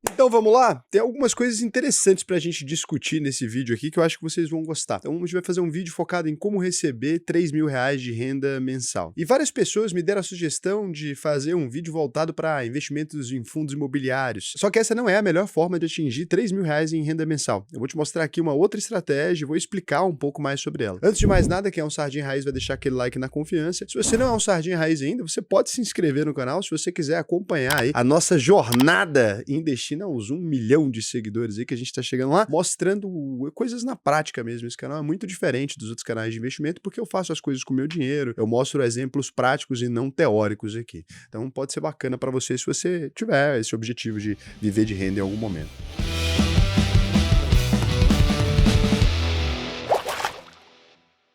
Então vamos lá? Tem algumas coisas interessantes pra gente discutir nesse vídeo aqui que eu acho que vocês vão gostar. Então a gente vai fazer um vídeo focado em como receber R$3.000 de renda mensal. E várias pessoas me deram a sugestão de fazer um vídeo voltado para investimentos em fundos imobiliários. Só que essa não é a melhor forma de atingir R$3.000 em renda mensal. Eu vou te mostrar aqui uma outra estratégia e vou explicar um pouco mais sobre ela. Antes de mais nada, quem é um Sardinha Raiz vai deixar aquele like na confiança. Se você não é um Sardinha Raiz ainda, você pode se inscrever no canal se você quiser acompanhar aí a nossa jornada em investir aos 1 milhão de seguidores aí que a gente tá chegando lá, mostrando coisas na prática mesmo. Esse canal é muito diferente dos outros canais de investimento porque eu faço as coisas com o meu dinheiro, eu mostro exemplos práticos e não teóricos aqui. Então pode ser bacana para você se você tiver esse objetivo de viver de renda em algum momento.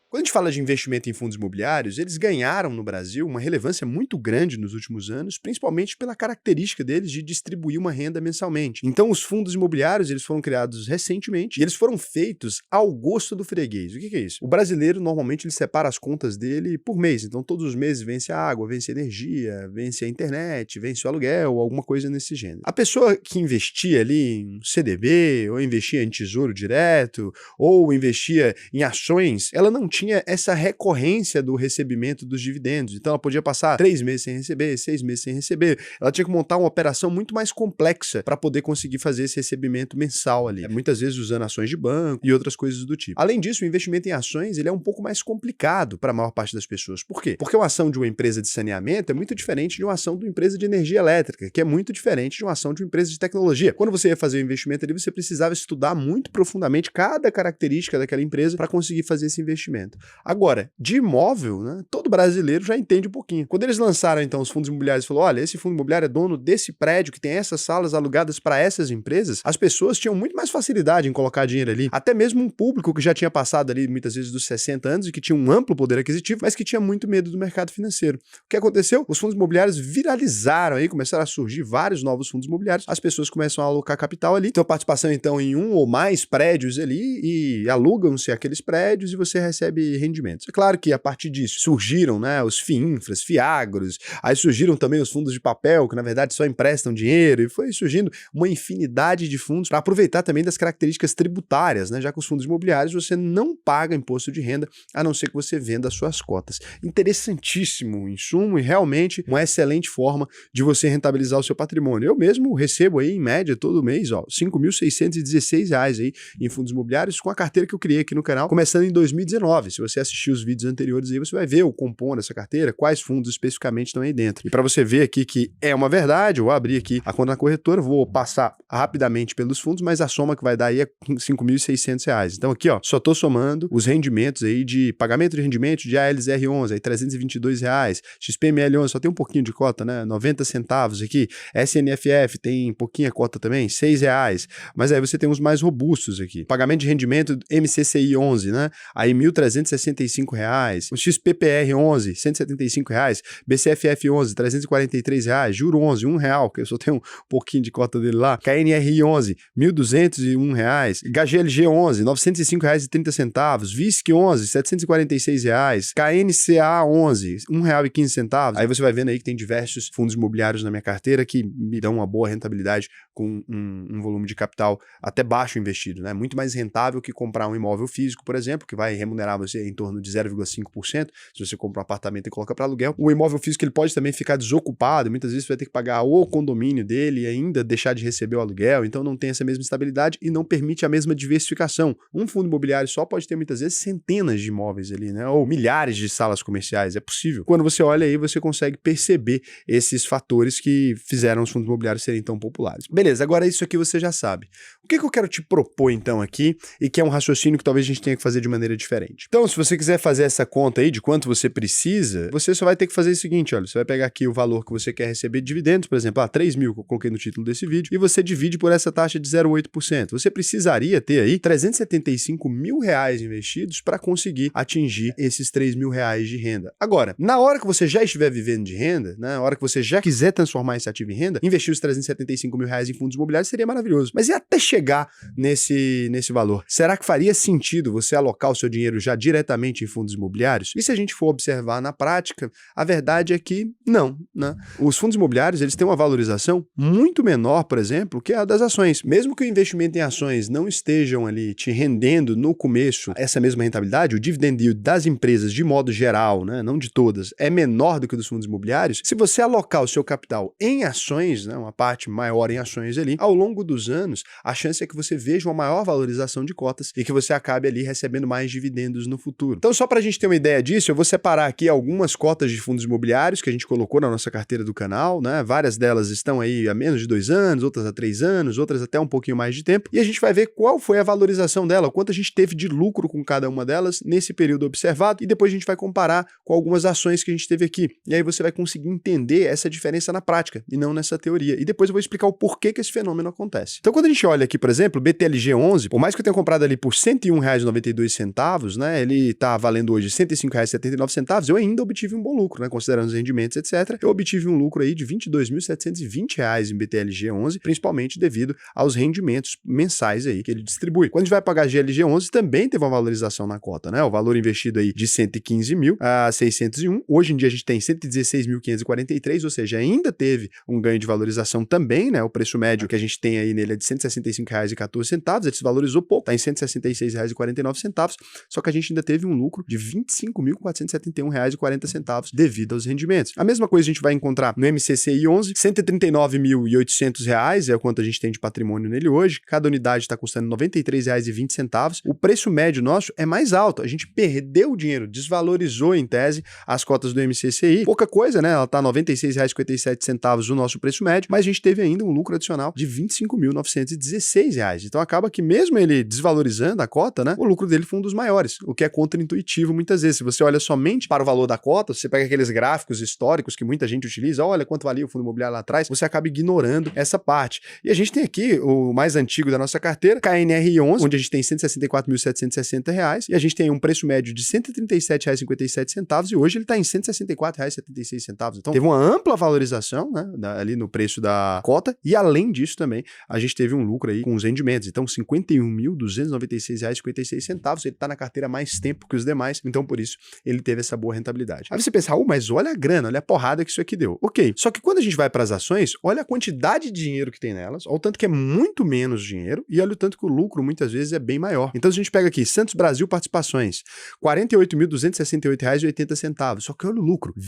Quando a gente fala de investimento em fundos imobiliários, eles ganharam no Brasil uma relevância muito grande nos últimos anos, principalmente pela característica deles de distribuir uma renda mensalmente. Então, os fundos imobiliários eles foram criados recentemente e eles foram feitos ao gosto do freguês. O que é isso? O brasileiro, normalmente, ele separa as contas dele por mês. Então, todos os meses vence a água, vence a energia, vence a internet, vence o aluguel, alguma coisa nesse gênero. A pessoa que investia ali em CDB, ou investia em tesouro direto, ou investia em ações, ela não tinha essa recorrência do recebimento dos dividendos. Então ela podia passar 3 meses sem receber, 6 meses sem receber. Ela tinha que montar uma operação muito mais complexa para poder conseguir fazer esse recebimento mensal ali. Muitas vezes usando ações de banco e outras coisas do tipo. Além disso, o investimento em ações ele é um pouco mais complicado para a maior parte das pessoas. Por quê? Porque uma ação de uma empresa de saneamento é muito diferente de uma ação de uma empresa de energia elétrica, que é muito diferente de uma ação de uma empresa de tecnologia. Quando você ia fazer o investimento ali, você precisava estudar muito profundamente cada característica daquela empresa para conseguir fazer esse investimento. Agora, de imóvel, né, todo brasileiro já entende um pouquinho. Quando eles lançaram, então, os fundos imobiliários e falou, olha, esse fundo imobiliário é dono desse prédio que tem essas salas alugadas para essas empresas, as pessoas tinham muito mais facilidade em colocar dinheiro ali. Até mesmo um público que já tinha passado ali, muitas vezes, dos 60 anos e que tinha um amplo poder aquisitivo, mas que tinha muito medo do mercado financeiro. O que aconteceu? Os fundos imobiliários viralizaram aí, começaram a surgir vários novos fundos imobiliários, as pessoas começam a alocar capital ali, tem participação, então, em um ou mais prédios ali e alugam-se aqueles prédios e você recebe rendimentos. É claro que a partir disso surgiram, né, os FIINFRAs, FIAGROS, aí surgiram também os fundos de papel, que na verdade só emprestam dinheiro, e foi surgindo uma infinidade de fundos para aproveitar também das características tributárias, né, já que os fundos imobiliários você não paga imposto de renda, a não ser que você venda as suas cotas. Interessantíssimo o insumo e realmente uma excelente forma de você rentabilizar o seu patrimônio. Eu mesmo recebo aí, em média, todo mês, ó, R$5.616 aí em fundos imobiliários com a carteira que eu criei aqui no canal, começando em 2019. Se você assistir os vídeos anteriores aí, você vai ver o compondo dessa carteira, quais fundos especificamente estão aí dentro. E para você ver aqui que é uma verdade, eu vou abrir aqui a conta na corretora, vou passar rapidamente pelos fundos, mas a soma que vai dar aí é R$5.600. Então aqui, ó, só tô somando os rendimentos aí de pagamento de rendimento de ALZR11, aí R$322, XPML11, só tem um pouquinho de cota, né, 90 centavos aqui, SNFF tem pouquinha cota também, R$6, mas aí você tem uns mais robustos aqui. Pagamento de rendimento MCCI 11, né, aí R$1.365, o XPPR 11, R$175, BCFF 11, R$343, Juro 11, R$1, que eu só tenho um pouquinho de cota dele lá, KNRI 11, R$1.201, HGLG 11, R$905,30, VISC 11, R$746, KNCA 11, R$1,15. Aí você vai vendo aí que tem diversos fundos imobiliários na minha carteira que me dão uma boa rentabilidade com um volume de capital até baixo investido, né? Muito mais rentável que comprar um imóvel físico, por exemplo, que vai remunerar você em torno de 0,5%, se você compra um apartamento e coloca para aluguel. O imóvel físico ele pode também ficar desocupado, muitas vezes você vai ter que pagar o condomínio dele e ainda deixar de receber o aluguel, então não tem essa mesma estabilidade e não permite a mesma diversificação. Um fundo imobiliário só pode ter muitas vezes centenas de imóveis ali, né? Ou milhares de salas comerciais, é possível. Quando você olha aí, você consegue perceber esses fatores que fizeram os fundos imobiliários serem tão populares. Beleza, agora isso aqui você já sabe. O que eu quero te propor então aqui e que é um raciocínio que talvez a gente tenha que fazer de maneira diferente. Então, se você quiser fazer essa conta aí de quanto você precisa, você só vai ter que fazer o seguinte, olha, você vai pegar aqui o valor que você quer receber de dividendos, por exemplo, 3 mil que eu coloquei no título desse vídeo, e você divide por essa taxa de 0,8%. Você precisaria ter aí R$375 mil investidos para conseguir atingir esses R$3.000 de renda. Agora, na hora que você já estiver vivendo de renda, na hora que você já quiser transformar esse ativo em renda, investir os R$375 mil em fundos imobiliários seria maravilhoso. Mas e até chegar nesse valor? Será que faria sentido você alocar o seu dinheiro já diretamente em fundos imobiliários? E se a gente for observar na prática, a verdade é que não, né? Os fundos imobiliários, eles têm uma valorização muito menor, por exemplo, que é a das ações. Mesmo que o investimento em ações não estejam ali te rendendo no começo essa mesma rentabilidade, o dividend yield das empresas de modo geral, né, não de todas, é menor do que o dos fundos imobiliários. Se você alocar o seu capital em ações, né, uma parte maior em ações ali, ao longo dos anos, a chance é que você veja uma maior valorização de cotas e que você acabe ali recebendo mais dividendos no futuro. Então, só para a gente ter uma ideia disso, eu vou separar aqui algumas cotas de fundos imobiliários que a gente colocou na nossa carteira do canal, né? Várias delas estão aí há menos de 2 anos, outras há 3 anos, outras até um pouquinho mais de tempo, e a gente vai ver qual foi a valorização dela, quanto a gente teve de lucro com cada uma delas nesse período observado, e depois a gente vai comparar com algumas ações que a gente teve aqui. E aí você vai conseguir entender essa diferença na prática e não nessa teoria. E depois eu vou explicar o porquê que esse fenômeno acontece. Então, quando a gente olha aqui, por exemplo, BTLG11, por mais que eu tenha comprado ali por R$ 101,92, né, ele está valendo hoje R$ 105,79, eu ainda obtive um bom lucro, né, considerando os rendimentos, etc. Eu obtive um lucro aí de R$ 22.720 em BTLG11, principalmente devido aos rendimentos mensais aí que ele distribui. Quando a gente vai pagar GLG11, também teve uma valorização na cota, né? O valor investido aí de 115.000 a 601, hoje em dia a gente tem 116.543, ou seja, ainda teve um ganho de valorização também, né? O preço médio que a gente tem aí nele é de R$ 165,14, ele se valorizou pouco, está em R$ 166,49, só que a gente ainda teve um lucro de R$ 25.471,40 devido aos rendimentos. A mesma coisa a gente vai encontrar no MCCI 11, R$ 139.800 é o quanto a gente tem de patrimônio nele hoje, cada unidade está custando R$ 93,20, o preço médio nosso é mais alto, a gente perdeu o dinheiro, desvalorizou em tese as cotas do MCCI, pouca coisa, né? Ela está R$ 96,57 o nosso preço médio, mas a gente teve ainda um lucro adicional de R$ 25.916. Então acaba que mesmo ele desvalorizando a cota, né, o lucro dele foi um dos maiores, o que é contraintuitivo muitas vezes. Se você olha somente para o valor da cota, você pega aqueles gráficos históricos que muita gente utiliza, olha quanto valia o fundo imobiliário lá atrás, você acaba ignorando essa parte. E a gente tem aqui o mais antigo da nossa carteira, KNR11, onde a gente tem R$ 164.760 e a gente tem um preço médio de R$ 137,57 e hoje ele está em R$ 164,76. Então teve uma ampla valorização, né, ali no preço da cota e além disso também a gente teve um lucro aí com os rendimentos. Então R$ 51.296,56, ele está na carteira há mais tempo que os demais, então por isso ele teve essa boa rentabilidade. Aí você pensa, mas olha a grana, olha a porrada que isso aqui deu. Ok, só que quando a gente vai para as ações, olha a quantidade de dinheiro que tem nelas, olha o tanto que é muito menos dinheiro e olha o tanto que o lucro muitas vezes é bem maior. Então a gente pega aqui, Santos Brasil Participações, R$ 48.268,80, só que olha o lucro, R$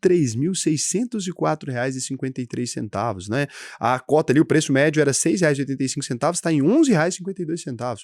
23.604,53, né? A cota ali, o preço médio era R$ 6,85, está em R$ 11,52.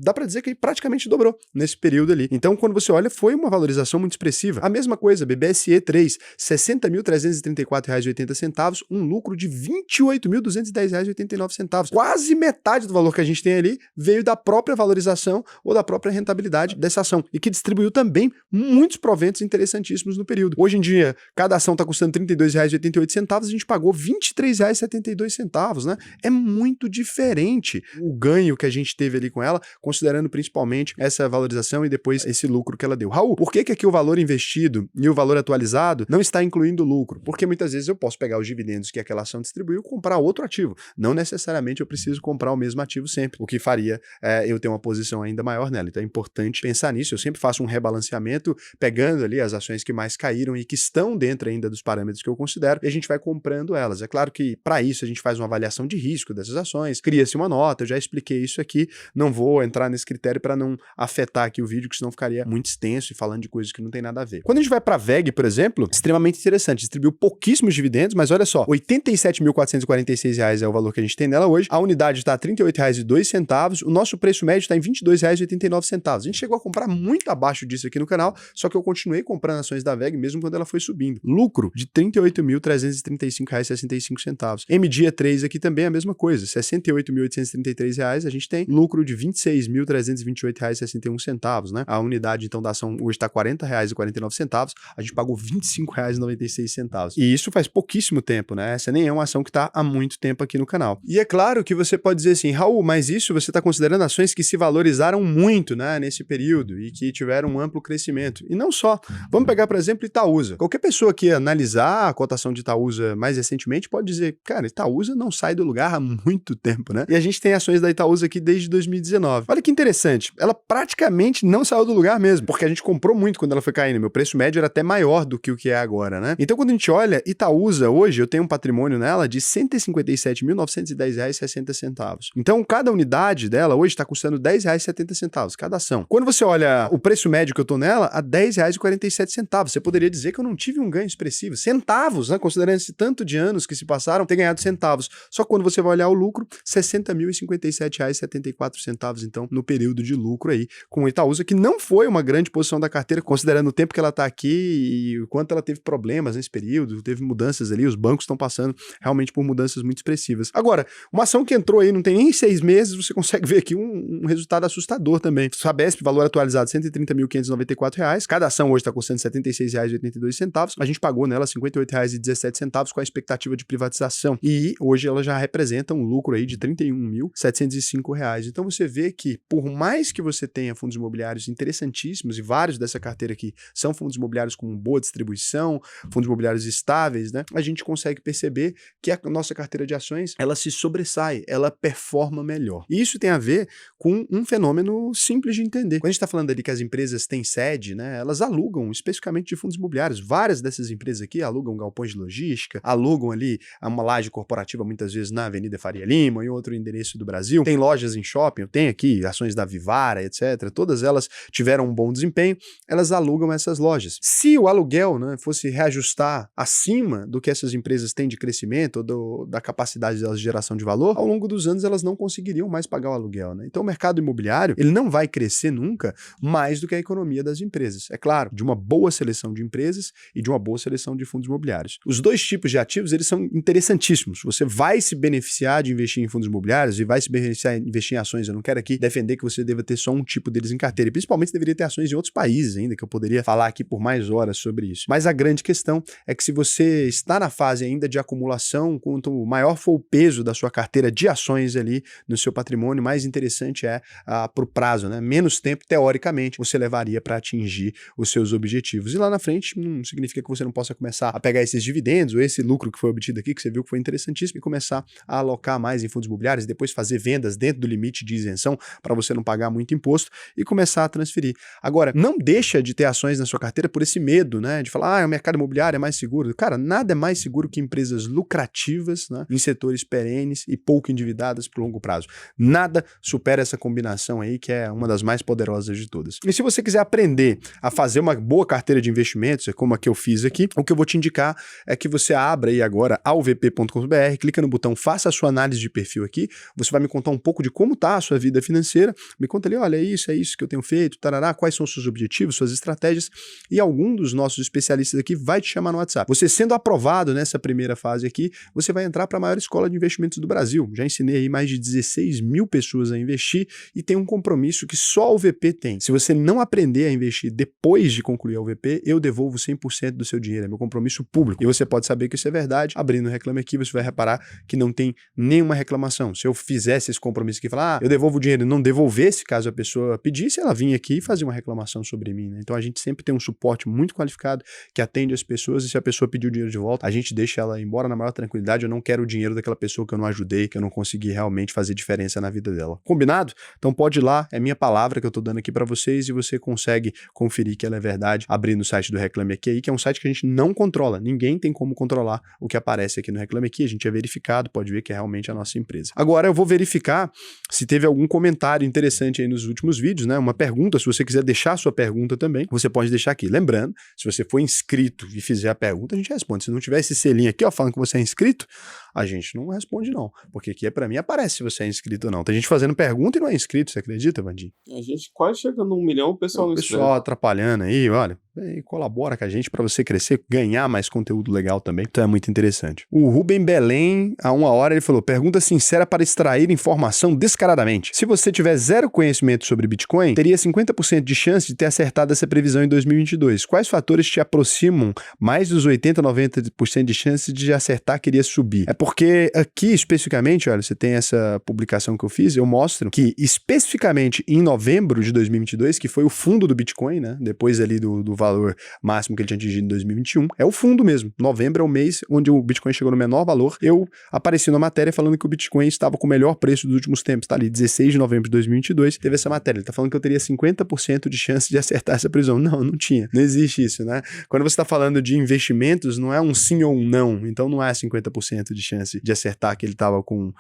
Dá para dizer que praticamente dobrou nesse período ali. Então, quando você olha, foi uma valorização muito expressiva. A mesma coisa, BBSE 3, R$ 60.334,80, um lucro de R$ 28.210,89. Quase metade do valor que a gente tem ali veio da própria valorização ou da própria rentabilidade dessa ação e que distribuiu também muitos proventos interessantíssimos no período. Hoje em dia, cada ação está custando R$ 32,88, a gente pagou R$ 23,72, né? É muito diferente o ganho que a gente teve ali com ela, considerando principalmente essa valorização e depois esse lucro que ela deu. Raul, por que aqui o valor investido e o valor atualizado não está incluindo o lucro? Porque muitas vezes eu posso pegar os dividendos que aquela ação distribuiu e comprar outro ativo. Não necessariamente eu preciso comprar o mesmo ativo sempre, o que faria eu ter uma posição ainda maior nela. Então é importante pensar nisso. Eu sempre faço um rebalanceamento pegando ali as ações que mais caíram e que estão dentro ainda dos parâmetros que eu considero e a gente vai comprando elas. É claro que para isso a gente faz uma avaliação de risco dessas ações, cria-se uma nota, eu já expliquei isso aqui, não vou entrar nesse critério para não afetar aqui o vídeo, que senão ficaria muito extenso e falando de coisas que não tem nada a ver. Quando a gente vai para a VEG, por exemplo, extremamente interessante, distribuiu pouquíssimos dividendos, mas olha só, R$ 87.446 é o valor que a gente tem nela hoje, a unidade está a R$ 38,02, o nosso preço médio está em R$ 22,89. A gente chegou a comprar muito abaixo disso aqui no canal, só que eu continuei comprando ações da VEG mesmo quando ela foi subindo. Lucro de R$ 38.335,65. MDIA 3 aqui também é a mesma coisa, R$ 68.833, a gente tem lucro de R$ 26.328,61, né? A unidade então da ação hoje está R$ 40,49, a gente pagou R$ 25,96. E isso faz pouquíssimo tempo, né? Essa nem é uma ação que está há muito tempo aqui no canal. E é claro que você pode dizer assim, Raul, mas isso você está considerando ações que se valorizaram muito, né, nesse período e que tiveram um amplo crescimento. E não só. Vamos pegar, por exemplo, Itaúsa. Qualquer pessoa que analisar a cotação de Itaúsa mais recentemente pode dizer, cara, Itaúsa não sai do lugar há muito tempo, né? E a gente tem ações da Itaúsa aqui desde 2019. 19. Olha que interessante, ela praticamente não saiu do lugar mesmo, porque a gente comprou muito quando ela foi caindo. Meu preço médio era até maior do que o que é agora, né? Então, quando a gente olha, Itaúsa, hoje, eu tenho um patrimônio nela de R$ 157.910,60. Então, cada unidade dela hoje está custando R$ 10,70, cada ação. Quando você olha o preço médio que eu tô nela, a R$ 10,47. Você poderia dizer que eu não tive um ganho expressivo. Centavos, né? Considerando esse tanto de anos que se passaram, ter ganhado centavos. Só que quando você vai olhar o lucro, R$ 60.057,74, então, no período de lucro aí, com o Itaúsa, que não foi uma grande posição da carteira, considerando o tempo que ela está aqui e o quanto ela teve problemas nesse período, teve mudanças ali, os bancos estão passando realmente por mudanças muito expressivas. Agora, uma ação que entrou aí não tem nem 6 meses, você consegue ver aqui um resultado assustador também. Sabesp, valor atualizado R$ 130.594, cada ação hoje está custando R$ 76,82, a gente pagou nela R$ 58,17 com a expectativa de privatização, e hoje ela já representa um lucro aí de R$ 31.705. Então você vê que, por mais que você tenha fundos imobiliários interessantíssimos, e vários dessa carteira aqui são fundos imobiliários com boa distribuição, fundos imobiliários estáveis, né? A gente consegue perceber que a nossa carteira de ações, ela se sobressai, ela performa melhor. E isso tem a ver com um fenômeno simples de entender. Quando a gente está falando ali que as empresas têm sede, né? Elas alugam especificamente de fundos imobiliários. Várias dessas empresas aqui alugam galpões de logística, alugam ali uma laje corporativa muitas vezes na Avenida Faria Lima, em outro endereço do Brasil. Tem lojas em shopping, tem aqui ações da Vivara, etc. Todas elas tiveram um bom desempenho, elas alugam essas lojas. Se o aluguel, né, fosse reajustar acima do que essas empresas têm de crescimento ou da capacidade delas de geração de valor, ao longo dos anos elas não conseguiriam mais pagar o aluguel, né? Então o mercado imobiliário, ele não vai crescer nunca mais do que a economia das empresas. É claro, de uma boa seleção de empresas e de uma boa seleção de fundos imobiliários. Os dois tipos de ativos, eles são interessantíssimos. Você vai se beneficiar de investir em fundos imobiliários e vai se beneficiar de investir em ações. Eu não quero aqui defender que você deva ter só um tipo deles em carteira. E principalmente você deveria ter ações em outros países ainda, que eu poderia falar aqui por mais horas sobre isso. Mas a grande questão é que se você está na fase ainda de acumulação, quanto maior for o peso da sua carteira de ações ali no seu patrimônio, mais interessante é para o prazo, né? Menos tempo, teoricamente, você levaria para atingir os seus objetivos. E lá na frente, não significa que você não possa começar a pegar esses dividendos ou esse lucro que foi obtido aqui, que você viu que foi interessantíssimo, e começar a alocar mais em fundos imobiliários, depois fazer vendas dentro do limite de isenção para você não pagar muito imposto e começar a transferir. Agora, não deixa de ter ações na sua carteira por esse medo, né? De falar, o mercado imobiliário é mais seguro. Cara, nada é mais seguro que empresas lucrativas, né? Em setores perenes e pouco endividadas por longo prazo. Nada supera essa combinação aí, que é uma das mais poderosas de todas. E se você quiser aprender a fazer uma boa carteira de investimentos, como a que eu fiz aqui, o que eu vou te indicar é que você abra aí agora alvp.com.br, clica no botão Faça a sua análise de perfil aqui, você vai me contar um pouco de como está a sua vida financeira, me conta ali, olha, é isso que eu tenho feito, tarará, quais são os seus objetivos, suas estratégias, e algum dos nossos especialistas aqui vai te chamar no WhatsApp. Você sendo aprovado nessa primeira fase aqui, você vai entrar para a maior escola de investimentos do Brasil. Já ensinei aí mais de 16 mil pessoas a investir e tem um compromisso que só o VP tem. Se você não aprender a investir depois de concluir a UVP, eu devolvo 100% do seu dinheiro, é meu compromisso público. E você pode saber que isso é verdade, abrindo o Reclame Aqui, você vai reparar que não tem nenhuma reclamação. Se eu fizesse esse compromisso aqui e falar, eu devolvo o dinheiro e não devolvesse, caso a pessoa pedisse, ela vinha aqui e fazia uma reclamação sobre mim, né? Então a gente sempre tem um suporte muito qualificado que atende as pessoas, e se a pessoa pedir o dinheiro de volta, a gente deixa ela ir embora na maior tranquilidade. Eu não quero o dinheiro daquela pessoa que eu não ajudei, que eu não consegui realmente fazer diferença na vida dela. Combinado? Então pode ir lá, é minha palavra que eu tô dando aqui para vocês, e você consegue conferir que ela é verdade abrindo o site do Reclame Aqui, que é um site que a gente não controla. Ninguém tem como controlar o que aparece aqui no Reclame Aqui, a gente é verificado, pode ver que é realmente a nossa empresa. Agora eu vou verificar se teve algum comentário interessante aí nos últimos vídeos, né? Uma pergunta, se você quiser deixar a sua pergunta também, você pode deixar aqui. Lembrando, se você for inscrito e fizer a pergunta, a gente responde. Se não tiver esse selinho aqui, ó, falando que você é inscrito, a gente não responde não, porque aqui para mim aparece se você é inscrito ou não. Tem gente fazendo pergunta e não é inscrito, você acredita, Vandinho? A gente quase chegando a 1 milhão, o pessoal não escreve. O pessoal atrapalhando aí, olha, colabora com a gente para você crescer, ganhar mais conteúdo legal também, então é muito interessante. O Rubem Belém, há 1 hora, ele falou, pergunta sincera para extrair informação descaradamente. Se você tiver zero conhecimento sobre Bitcoin, teria 50% de chance de ter acertado essa previsão em 2022. Quais fatores te aproximam mais dos 80, 90% de chance de acertar que iria subir? É Porque aqui, especificamente, olha, você tem essa publicação que eu fiz, eu mostro que, especificamente em novembro de 2022, que foi o fundo do Bitcoin, né? Depois ali do valor máximo que ele tinha atingido em 2021, é o fundo mesmo. Novembro é o mês onde o Bitcoin chegou no menor valor. Eu apareci na matéria falando que o Bitcoin estava com o melhor preço dos últimos tempos. Tá ali, 16 de novembro de 2022, teve essa matéria. Ele tá falando que eu teria 50% de chance de acertar essa previsão. Não tinha. Não existe isso, né? Quando você está falando de investimentos, não é um sim ou um não. Então não é 50% de chance de acertar que ele estava com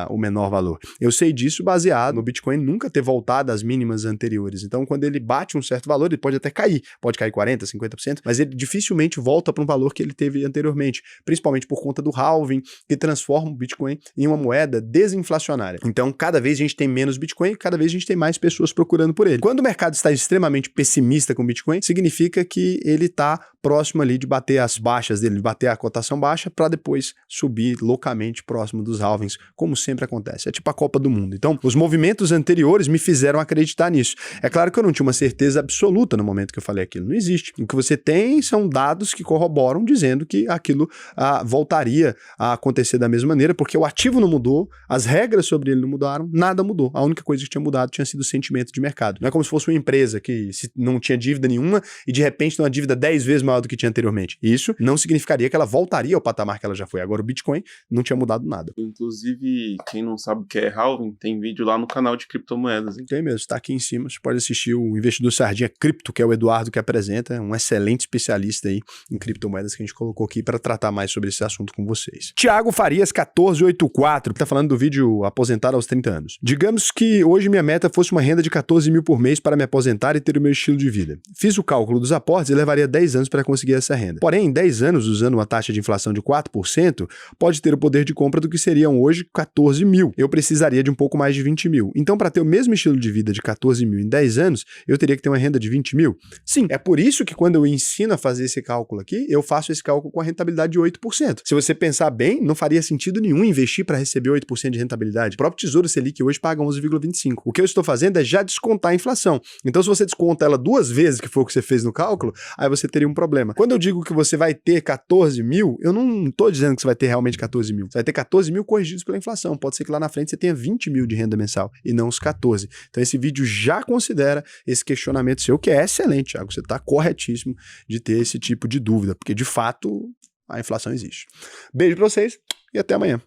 o menor valor. Eu sei disso baseado no Bitcoin nunca ter voltado às mínimas anteriores. Então, quando ele bate um certo valor, ele pode até cair. Pode cair 40%, 50%, mas ele dificilmente volta para um valor que ele teve anteriormente, principalmente por conta do halving, que transforma o Bitcoin em uma moeda desinflacionária. Então, cada vez a gente tem menos Bitcoin, cada vez a gente tem mais pessoas procurando por ele. Quando o mercado está extremamente pessimista com o Bitcoin, significa que ele está próximo ali de bater as baixas dele, de bater a cotação baixa para depois subir loucamente próximo dos halvings, como sempre acontece. É tipo a Copa do Mundo. Então, os movimentos anteriores me fizeram acreditar nisso. É claro que eu não tinha uma certeza absoluta no momento que eu falei aquilo. Não existe. O que você tem são dados que corroboram dizendo que aquilo voltaria a acontecer da mesma maneira, porque o ativo não mudou, as regras sobre ele não mudaram, nada mudou. A única coisa que tinha mudado tinha sido o sentimento de mercado. Não é como se fosse uma empresa que não tinha dívida nenhuma e de repente tem uma dívida 10 vezes maior do que tinha anteriormente. Isso não significaria que ela voltaria ao patamar que ela já foi. Agora o Bitcoin não tinha mudado nada. Inclusive, quem não sabe o que é halving, tem vídeo lá no canal de criptomoedas, hein? Tem mesmo, tá aqui em cima. Você pode assistir o Investidor Sardinha Cripto, que é o Eduardo que apresenta, é um excelente especialista aí em criptomoedas que a gente colocou aqui para tratar mais sobre esse assunto com vocês. Tiago Farias 1484, tá falando do vídeo aposentar aos 30 anos. Digamos que hoje minha meta fosse uma renda de 14 mil por mês para me aposentar e ter o meu estilo de vida. Fiz o cálculo dos aportes e levaria 10 anos para conseguir essa renda. Porém, em 10 anos, usando uma taxa de inflação de 4%, pode ter o poder de compra do que seriam hoje 14 mil. Eu precisaria de um pouco mais de 20 mil. Então, para ter o mesmo estilo de vida de 14 mil em 10 anos, eu teria que ter uma renda de 20 mil? Sim, é por isso que quando eu ensino a fazer esse cálculo aqui, eu faço esse cálculo com a rentabilidade de 8%. Se você pensar bem, não faria sentido nenhum investir para receber 8% de rentabilidade. O próprio Tesouro Selic hoje paga 11,25%. O que eu estou fazendo é já descontar a inflação. Então, se você desconta ela 2 vezes, que foi o que você fez no cálculo, aí você teria um problema. Quando eu digo que você vai ter 14 mil, eu não estou dizendo que você vai ter realmente 14 mil. Você vai ter 14 mil corrigidos pela inflação. Pode ser que lá na frente você tenha 20 mil de renda mensal e não os 14. Então, esse vídeo já considera esse questionamento seu, que é excelente, Thiago. Você está corretíssimo de ter esse tipo de dúvida, porque de fato a inflação existe. Beijo para vocês e até amanhã.